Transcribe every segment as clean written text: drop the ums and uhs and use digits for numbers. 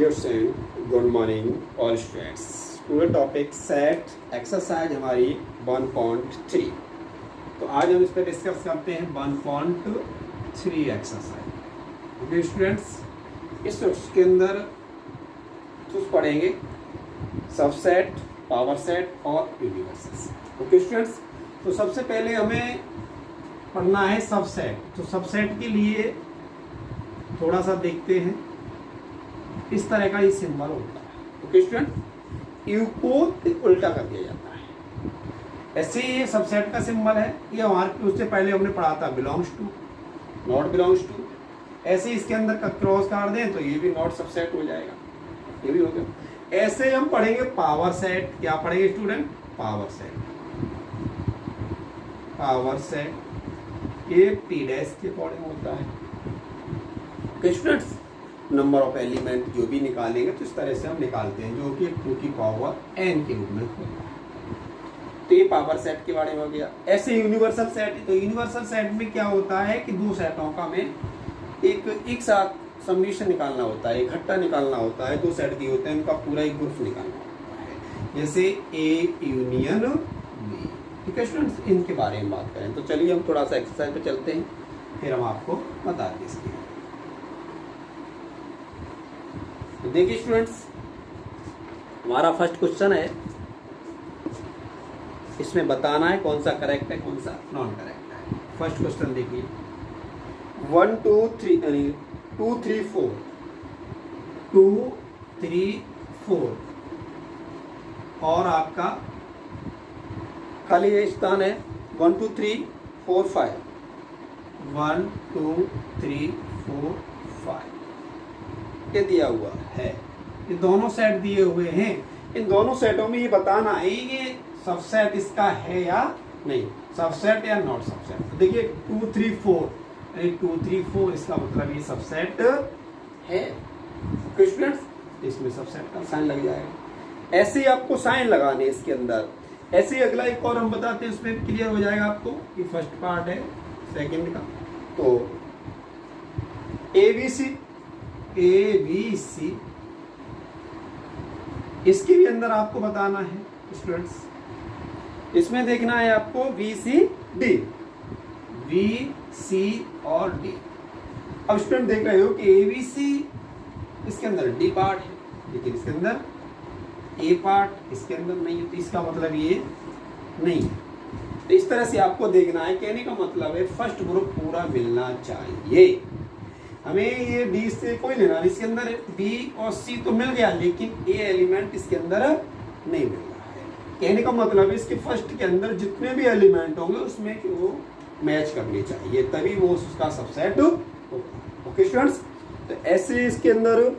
Dear student, good morning all students. पूरा topic set exercise हमारी 1.3। तो आज हम इस पर डिस्कस करते हैं 1.3 एक्सरसाइज। ओके स्टूडेंट्स, इसके अंदर कुछ पढ़ेंगे सबसेट, पावर सेट और यूनिवर्सल सेट। ओके स्टूडेंट्स, तो सबसे पहले हमें पढ़ना है सबसेट। तो सबसेट के लिए थोड़ा सा देखते हैं, इस तरह का ये सिंबल होता है। ओके स्टूडेंट, यू को उल्टा कर दिया जाता है। ऐसे ये सबसेट का सिंबल है। ये हमारे उससे पहले हमने पढ़ा था belongs to, not belongs to. ऐसे इसके अंदर का क्रॉस काट दें तो ये भी नॉट सबसेट हो जाएगा, ये भी हो गया। ऐसे हम पढ़ेंगे पावर सेट। क्या पढ़ेंगे student? Power set. Power set ये पी डैश के अकॉर्डिंग होता है। Okay students, number of element जो भी निकालेंगे तो इस तरह से हम निकालते हैं, जो कि 2 की पावर n के रूप में होता है। तो ये पावर सेट के बारे में हो गया। ऐसे यूनिवर्सल सेट, तो यूनिवर्सल सेट में क्या होता है कि दो सेटों का हमें एक साथ समीशन निकालना होता है, इकट्ठा निकालना होता है। दो सेट दिए होते हैं, उनका पूरा एक ग्रुप निकालना होता है, जैसे ए यूनियन बी। ठीक है स्टूडेंट्स, इनके बारे में बात करें तो चलिए हम थोड़ा सा एक्सरसाइज पे चलते हैं, फिर हम आपको बताते हैं इसके। तो देखिए स्टूडेंट्स, हमारा फर्स्ट क्वेश्चन है, इसमें बताना है कौन सा करेक्ट है कौन सा नॉन करेक्ट है। फर्स्ट क्वेश्चन देखिए, 1 2 3 यानी 2 3 4 2 3 4 और आपका खाली ये स्थान है 1 2 3 4 5 1 2 3 4 5 ये दिया हुआ है। ये दोनों सेट दिए हुए हैं। इन दोनों सेटों में ये बताना है ये सबसेट इसका है या नहीं, सबसेट या नॉट सबसेट। तो देखिए 2 3 4 यानी 2 3 4 इसका मतलब ये सबसेट है। स्टूडेंट्स, इसमें सबसेट का साइन लग जाएगा। ऐसे ही आपको साइन लगाने इसके अंदर। ऐसे ही अगला एक और हम बताते हैं, उसमें क्लियर हो जाएगा आपको। ये फर्स्ट पार्ट है सेकंड का। तो ए बी सी इसके भी अंदर आपको बताना है स्टूडेंट्स। इसमें देखना है आपको B C D, B C और डी। अब स्टूडेंट देख रहे हो कि ए बी सी इसके अंदर डी पार्ट है, लेकिन इसके अंदर ए पार्ट इसके अंदर नहीं है, तो इसका मतलब ये नहीं है। तो इस तरह से आपको देखना है। कहने का मतलब है फर्स्ट ग्रुप पूरा मिलना चाहिए। हमें ये डी से कोई लेना नहीं, इसके अंदर बी और सी तो मिल गया, लेकिन ए एलिमेंट इसके अंदर नहीं मिल रहा है। कहने का मतलब इसके फर्स्ट के अंदर जितने भी एलिमेंट होंगे उसमें कि वो मैच करनी चाहिए, तभी वो उसका सबसेट होगा। ओके स्टूडेंट्स, तो ऐसे इसके अंदर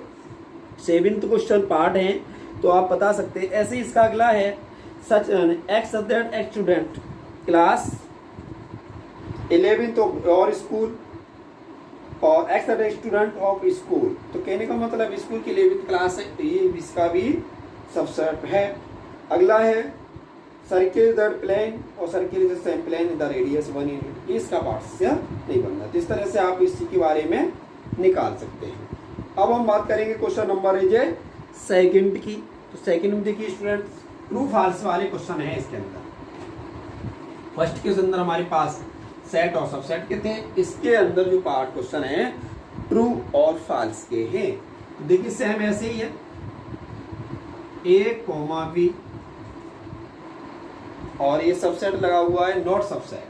7th क्वेश्चन पार्ट है, तो आप बता सकते हैं। ऐसे इसका अगला है such x that x student class 11th और स्कूल और एक्स स्टूडेंट ऑफ स्कूल। तो कहने का मतलब स्कूल की 11th क्लास है, तो ये इसका भी सबसेट है। अगला है सर्किल दैट प्लेन और circle is same plane in the radius 1 unit. इसका पार्ट से नहीं बनना। तो इस तरह से आप इसी के बारे में निकाल सकते हैं। अब हम बात करेंगे क्वेश्चन नंबर है सेकंड की। तो सेकंड में देखिए स्टूडेंट्स, ट्रू फॉल्स वाले क्वेश्चन है इसके अंदर। फर्स्ट के अंदर हमारे पास सेट और सबसेट के थे, इसके अंदर जो पार्ट क्वेश्चन है ट्रू और फॉल्स के हैं। तो देखिए सेम ऐसे ही है, ए कोमा बी और ये सबसेट लगा हुआ है नॉट सबसेट,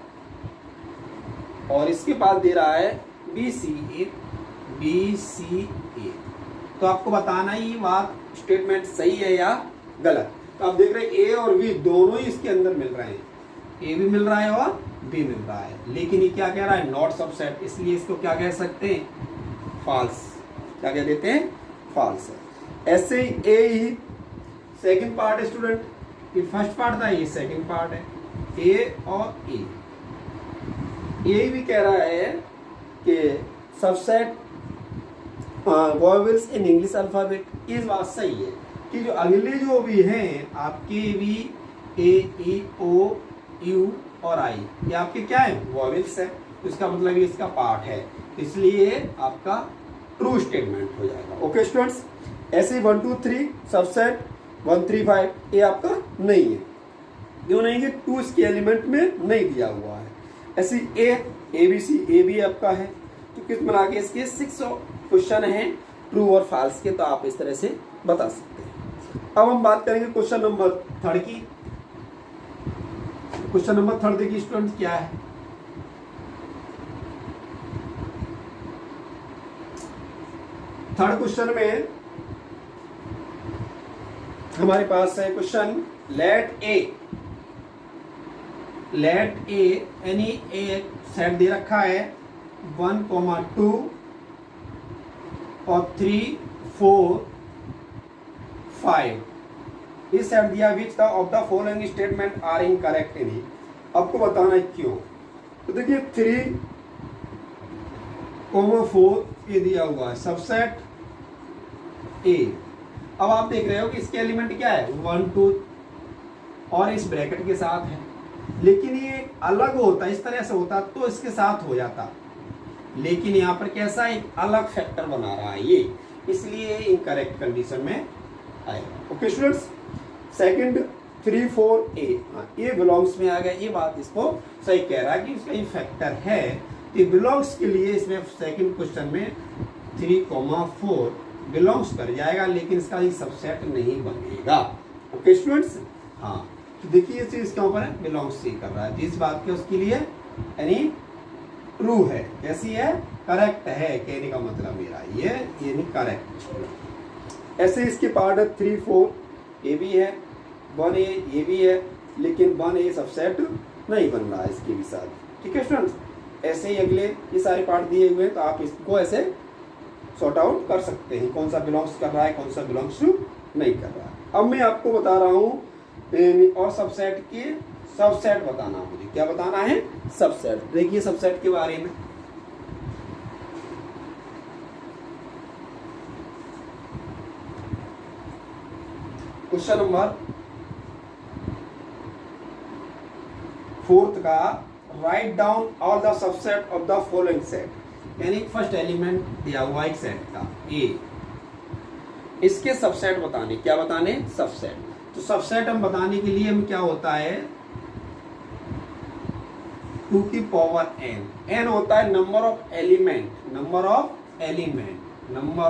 और इसके बाद दे रहा है बी सी ए। तो आपको बताना ही बात स्टेटमेंट सही है या गलत। तो आप देख रहे हैं ए और बी दोनों ही इसके अंदर मिल रहे हैं, ए भी मिल रहा है और बी मिल रहा है, लेकिन ये क्या कह रहा है नॉट सबसेट, इसलिए इसको क्या कह सकते हैं फॉल्स। क्या कह देते हैं फॉल्स है। ऐसे ही ए ही सेकंड पार्ट है स्टूडेंट, ये फर्स्ट पार्ट था, ये सेकंड पार्ट है। ए और ए भी कह रहा है कि subset vowels in English alphabet. इस बात सही है कि जो अगले जो भी हैं आपके भी ए ई ओ यू और आई, ये आपके क्या है वॉवेल्स है। तो इसका मतलब ये इसका पार्ट है, इसलिए आपका ट्रू स्टेटमेंट हो जाएगा। ओके स्टूडेंट्स, ऐसे 1 2 3 सबसेट 1 3 5 ये आपका नहीं है। क्यों नहीं है? 2 इसके एलिमेंट में नहीं दिया हुआ है। ऐसे ए बी सी ए भी आपका है, तो किस बना के इसके 6 क्वेश्चन हैं ट्रू और फॉल्स के, तो आप इस तरह से बता सकते हैं। अब हम बात करेंगे क्वेश्चन नंबर 3 की। क्वेश्चन नंबर 3 देखिए स्टूडेंट क्या है। थर्ड क्वेश्चन में हमारे पास है क्वेश्चन लेट ए यानी एक सेट दे रखा है 1, 2 और 3 4 5। इस सेट दिया which the of the following statement are incorrect इन। आपको बताना है क्यों। तो देखिए 3, 4 ये दिया हुआ है सबसेट ए। अब आप देख रहे हो कि इसके एलिमेंट क्या है 1 2 और इस ब्रैकेट के साथ है, लेकिन ये अलग होता, इस तरह से होता तो इसके साथ हो जाता, लेकिन यहाँ पर कैसा एक अलग फैक्टर बना रहा है ये, इसलिए इनकरेक्ट कंडीशन में आएगा। ओके स्टूडेंट्स, सेकंड 3 4 ए ये बिलोंग्स में आ गया। ये बात इसको सही कह रहा है कि इसका ये फैक्टर है, ये बिलोंग्स के लिए इसमें सेकंड क्वेश्चन में 3, 4 बिलोंग्स कर जाएगा, लेकिन इसका ये सबसेट नहीं बनेगा। ओके स्टूडेंट्स, हाँ तो देखिए ये चीज क्या ऊपर है बिलोंग्स से कर रहा है, जिस बात के उसके लिए यानी ट्रू है, कैसी है करेक्ट है, कहने का मतलब मेरा ये यानी करेक्ट। ऐसे इसके पार्ट 3 4 ये भी है, 1 ये भी है, लेकिन 1 ये सबसेट नहीं बन रहा है इसके भी साथ। ठीक है स्टूडेंट्स, ऐसे ही अगले ये सारे पार्ट दिए हुए हैं, तो आप इसको ऐसे सॉर्ट आउट कर सकते हैं, कौन सा बिलोंग्स कर रहा है कौन सा बिलोंग्स नहीं कर रहा है। अब मैं आपको बता रहा हूँ और सबसेट के सबसेट बताना, मुझे क्या बताना है सबसेट। देखिए सबसेट के बारे में क्वेश्चन नंबर 4 का write down all the subset of the following set, यानी फर्स्ट एलिमेंट दिया हुआ एक सेट का ए, इसके सबसेट बताने, क्या बताने सबसेट। तो सबसेट हम बताने के लिए हम क्या होता है 2 की पावर n, n होता है number of element, number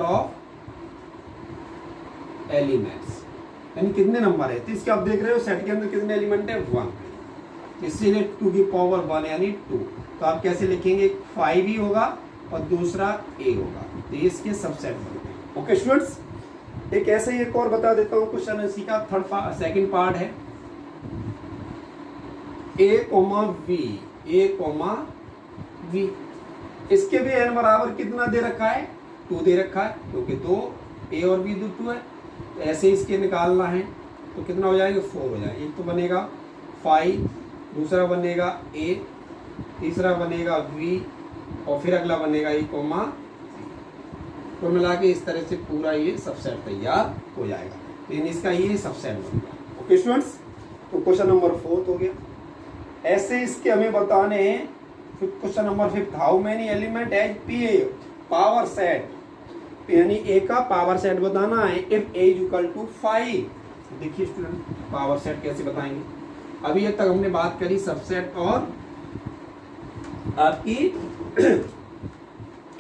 of elements, यानी कितने नंबर है। तो इसके आप देख रहे हो सेट के अंदर कितने एलिमेंट है 1, इसीलिए 2 की पावर 1 यानी 2। तो आप कैसे लिखेंगे 5 ही होगा और दूसरा a होगा, तो इसके सबसेट बनेंगे। ओके स्टूडेंट्स, एक ऐसे ही एक और बता देता हूँ क्वेश्चन इसी का सेकंड पार्ट है a, v, इसके भी n बराबर कितना दे रखा है 2 दे रखा है, क्योंकि 2 a और b 2 है, तो ऐसे इसके निकालना है तो कितना हो जाएगा 4 हो जाएगा। एक तो बनेगा 5, दूसरा बनेगा a, तीसरा बनेगा v और फिर अगला बनेगा a, तो मिला के इस तरह से पूरा ये सबसेट तैयार हो जाएगा, लेकिन इसका ये सबसेट बन गया। ओके स्टूडेंट्स, तो क्वेश्चन नंबर 4 हो गया। ऐसे इसके हमें बताने हैं question number 5, how many element has P power set, यानी ए का पावर सेट बताना है if A is equal to 5। देखिए स्टूडेंट पावर सेट कैसे बताएंगे। अभी तक हमने बात करी सबसेट और आपकी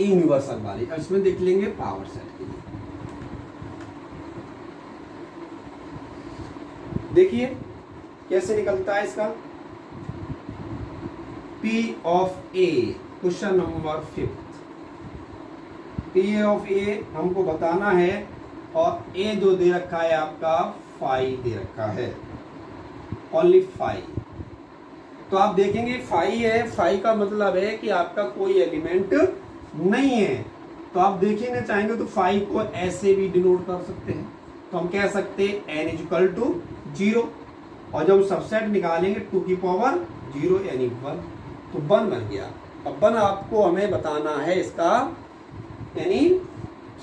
यूनिवर्सल वाली, अब इसमें देख लेंगे पावर सेट के लिए। देखिए कैसे निकलता है इसका P of A, question number 5, P of A हमको बताना है और A जो दे रखा है आपका 5 दे रखा है, ओनली 5। तो आप देखेंगे 5 है, 5 का मतलब है कि आपका कोई एलिमेंट नहीं है। तो आप देखना चाहेंगे तो 5 को ऐसे भी डिनोट कर सकते हैं, तो हम कह सकते हैं n इक्वल टू 0, और जब सबसेट निकालेंगे 2 की पावर 0 यानी 1, तो 1 बन गया। अब 1 आपको हमें बताना है इसका, यानी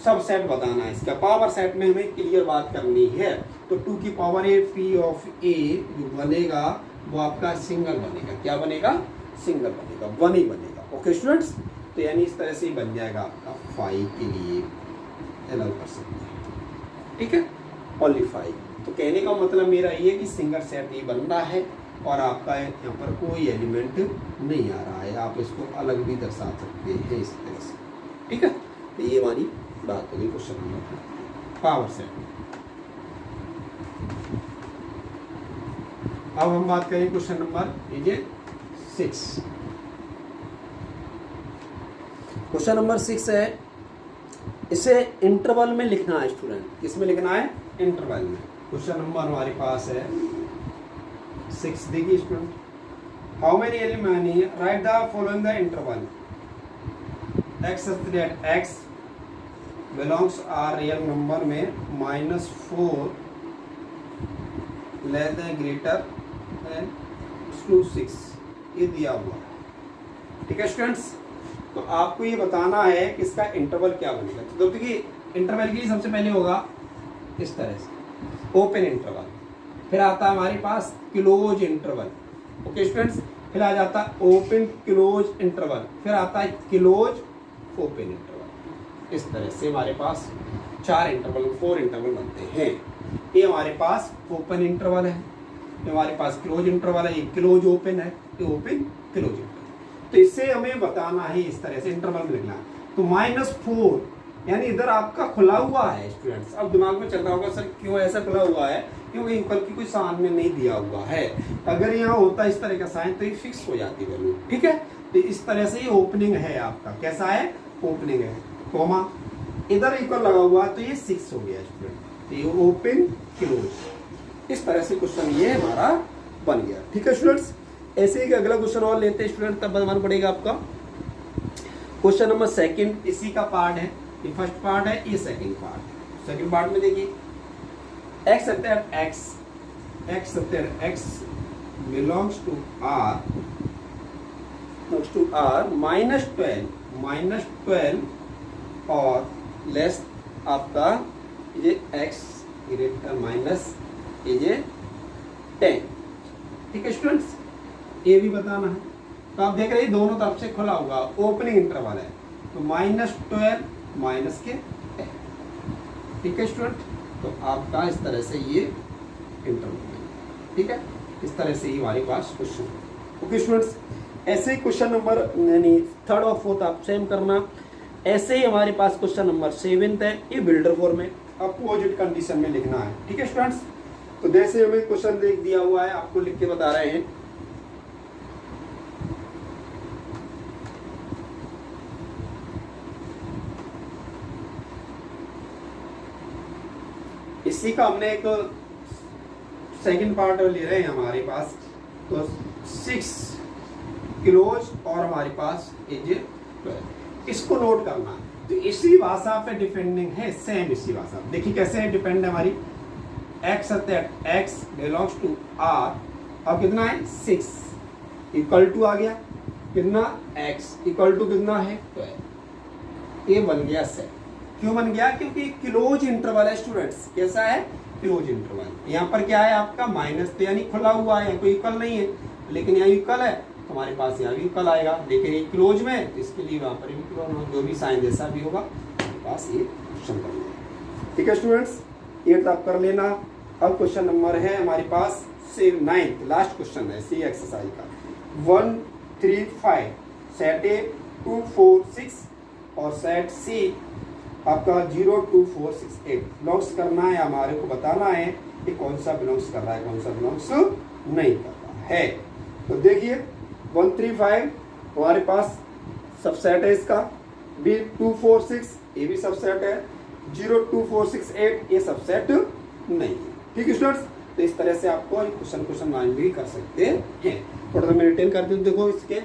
सबसेट बताना है इसका, पावर सेट में हमें क्लियर बात करनी है। तो 2 की power A P of A जो बनेगा वो आपका सिंगल बनेगा, क्या बनेगा सिंगल बनेगा, 1 ही बनेगा। ओके स्टूडेंट्स, तो यानी इस तरह से ही बन जाएगा आपका 5 के लिए अलाउ कर सकते हैं। ठीक है, ओनली 5। तो कहने का मतलब मेरा ये कि सिंगल सेट ये बन रहा है और आपका यहाँ पर कोई एलिमेंट नहीं आ रहा है। आप इसको अलग भी दर्शा सकते हैं इस तरह से, ठीक है। तो ये हमारी बात होगी क्वेश्चन नंबर पावर सेट। अब हम बात करें क्वेश्चन नंबर 6। क्वेश्चन नंबर 6 है, इसे इंटरवल में लिखना है स्टूडेंट। किसमें लिखना है? इंटरवल में। क्वेश्चन नंबर हमारे पास है 6। देखिए student, how many element, right the following the interval x such that x belongs are real number में -4 लेस देन ग्रेटर देन /6 ये दिया हुआ है, ठीक है स्टूडेंट्स। तो आपको ये बताना है कि इसका इंटरवल क्या बनेगा। तो देखिए इंटरवल के लिए सबसे पहले होगा इस तरह से ओपन इंटरवल, फिर आता है हमारे पास क्लोज इंटरवल, ओके स्टूडेंट्स। फिर आ जाता है ओपन क्लोज इंटरवल, फिर आता है क्लोज ओपन इंटरवल। इस तरह से हमारे पास 4 इंटरवल बनते हैं। ये हमारे पास ओपन इंटरवल है, ये हमारे पास क्लोज इंटरवल है, ये क्लोज ओपन है, ये ओपन क्लोज इंटरवल। तो इससे हमें बताना है इस तरह से इंटरवल में लिखना। तो -4 यानी इधर आपका खुला हुआ है स्टूडेंट्स। अब दिमाग में चल रहा होगा सर क्यों ऐसा खुला हुआ है, क्योंकि इक्वल की कोई साइन में नहीं दिया हुआ है। अगर यहाँ होता इस तरह का साइन तो ये फिक्स हो जाती वैल्यू, ठीक है। तो इस तरह से ये ओपनिंग है आपका, कैसा है? ओपनिंग है, कॉमा इधर इक्वल लगा हुआ तो ये 6 हो गया स्टूडेंट। ये ओपन क्लोज, इस तरह से क्वेश्चन ये हमारा बन गया, ठीक है स्टूडेंट्स। ऐसे ही अगला क्वेश्चन और लेते हैं स्टूडेंट, तब बनवाना पड़ेगा आपका क्वेश्चन नंबर 2। इसी का पार्ट है, ये फर्स्ट पार्ट है, ये सेकंड पार्ट। सेकंड पार्ट में देखिए x belongs to R -12 और लेस आपका ये x ग्रेटर माइनस ये 10, ठीक है स्टूडेंट्स। ये भी बताना है। तो आप देख रहे हैं दोनों तरफ से खुला हुआ ओपनिंग इंटरवल है, तो -12 माइनस के 10, ठीक है स्टूडेंट। तो आपका इस तरह से ये इंटरवल, ठीक है। इस तरह से ही हमारे पास क्वेश्चन, ओके स्टूडेंट्स। ऐसे ही क्वेश्चन नंबर यानी 3rd और 4th आप सेम करना। ऐसे ही हमारे पास क्वेश्चन नंबर 7 है, ये बिल्डर फॉर्म में अपोजिट कंडीशन में लिखना है, ठीक है स्टूडेंट्स। तो जैसे हमें क्वेश्चन लिख दिया हुआ है, आपको लिख के बता रहे हैं। इसी का हमने एक सेकंड पार्ट ले रहे हैं हमारे पास। तो 6 क्लोज और हमारे पास एज 12, इसको नोट करना। तो इसी भाषा पे डिपेंडिंग है, सेम इसी भाषा। देखिए कैसे है डिपेंड है हमारी। x बिलोंग्स टू R और कितना है 6 इक्वल टू आ गया कितना x इक्वल टू कितना है 12। ये बन गया सेट। क्यों बन गया? क्योंकि क्लोज इंटरवल है स्टूडेंट्स। कैसा है? Close interval. यहाँ पर क्या है आपका माइनस, तो यानी खुला हुआ है, कोई इक्वल नहीं है, लेकिन यहाँ इक्वल है तो हमारे पास यहाँ भी इक्वल आएगा। लेकिन ये क्लोज में तो इसके लिए वहाँ पर इक्वल, जो भी साइन जैसा भी होगा हमारे पास ये क्वेश्चन कर लेना। ठीक है स्टूडेंट्स, ये आप कर लेना। अब क्वेश्चन नंबर है हमारे पास 9th लास्ट क्वेश्चन है सी एक्सरसाइज का 1 3 5 सेट ए 2 4 6 और सेट सी आपका 0 2 4 6 8 बिलोंग्स करना है। हमारे को बताना है कि कौन सा बिलोंग्स कर रहा है, कौन सा बिलोंग्स नहीं कर रहा है। तो देखिए 1 3 5 हमारे पास सबसेट है इसका, B 2 4 6 ये भी सबसेट है, 0 2 4 6 8 ये सबसेट नहीं है। ठीक है स्टूडेंट्स, तो इस तरह से आपको क्वेश्चन लाइन भी कर सकते हैं। थोड़ा सा मैं रिटेन कर दूं, देखो इसके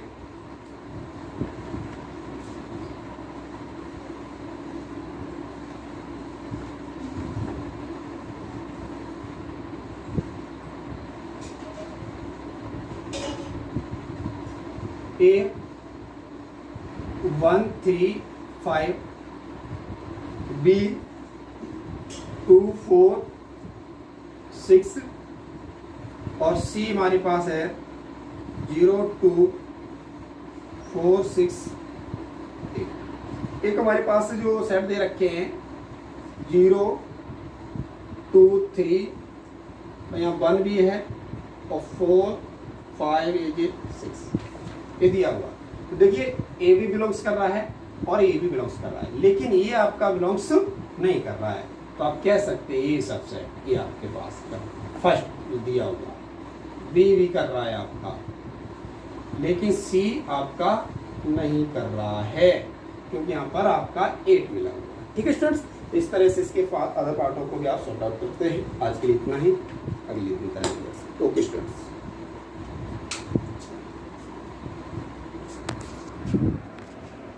A 1 3 5 B 2 4 6 और C हमारे पास है 0 2 4 6 8। एक हमारे पास जो सेट दे रखे हैं 0 2 3 यहाँ 1 भी है और 4 5 ये 6 ये दिया हुआ। तो देखिए ए भी बिलोंग्स कर रहा है और ए भी बिलोंग्स कर रहा है, लेकिन ये आपका बिलोंग्स नहीं कर रहा है। तो आप कह सकते हैं ये सबसेट ये आपके पास फर्स्ट दिया हुआ। बी भी कर रहा है आपका, लेकिन सी आपका नहीं कर रहा है क्योंकि यहाँ पर आपका 8 मिला हुआ है। ठीक है स्टूडेंट्स, इस तरह से इसके अदर पार्टों को भी आप सॉर्ट आउट करते हैं। आज के लिए इतना ही, अगले दिन करेंगे। Okay students.